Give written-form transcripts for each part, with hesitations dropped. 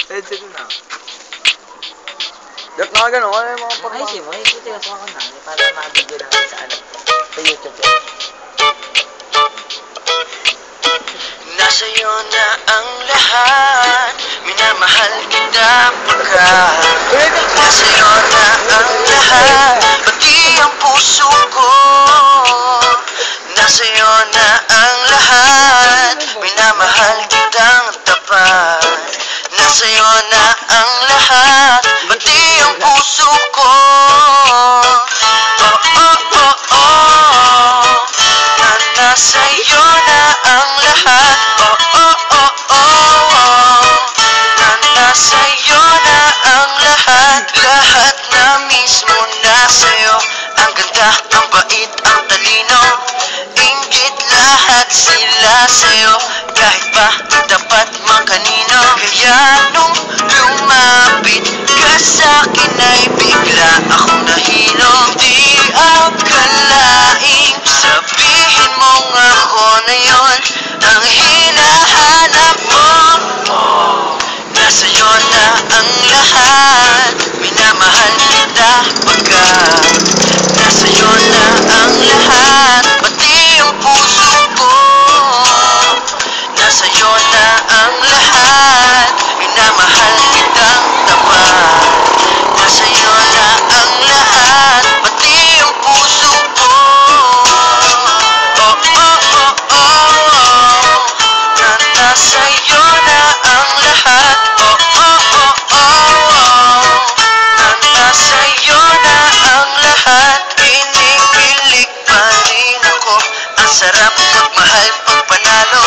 Headset na. Dap na gano'n, ano yung mga Ay, si mo, itigas mo ako na. Para ma-video namin sa ano. Sa YouTube yan. Nasa'yo na ang lahat, minamahal kita pagkat nasa'yo na ang lahat, pati ang puso ko. Nasa'yo na ang lahat, minamahal kitang tapat. Nasa'yo na ang lahat, pati ang puso ko. Oh, oh, oh, oh, na nasa'yo na ang lahat. Oh, oh, oh, oh, na nasa'yo na ang lahat. Lahat na mismo nasa'yo. Ang ganda, ang bait, ang talino, inggit lahat sila sa'yo. Kahit pa tapat mang kanino. Kaya nung lumapit ka sa'kin ay bigla akong nahilo. Di akalaing sabihin mong ako na yon ang hinahanap mo. Nasa'yo na ang lahat, minamahal kita pagkat nasa'yo na ang lahat, pati ang puso ko. Nasa'yo na ang lahat, minamahal kitang tapat. Nasa'yo na ang lahat, pati ang puso ko. Oh, oh, oh, oh, na nasa'yo na ang lahat. Oh, oh, oh, oh, na nasa'yo na ang lahat. Pinipilig pa rin ako, ang sarap magmahal pag panalo.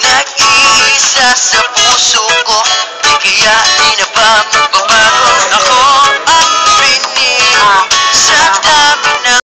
Nag-iisa sa puso ko, di kaya di na ba magbabago?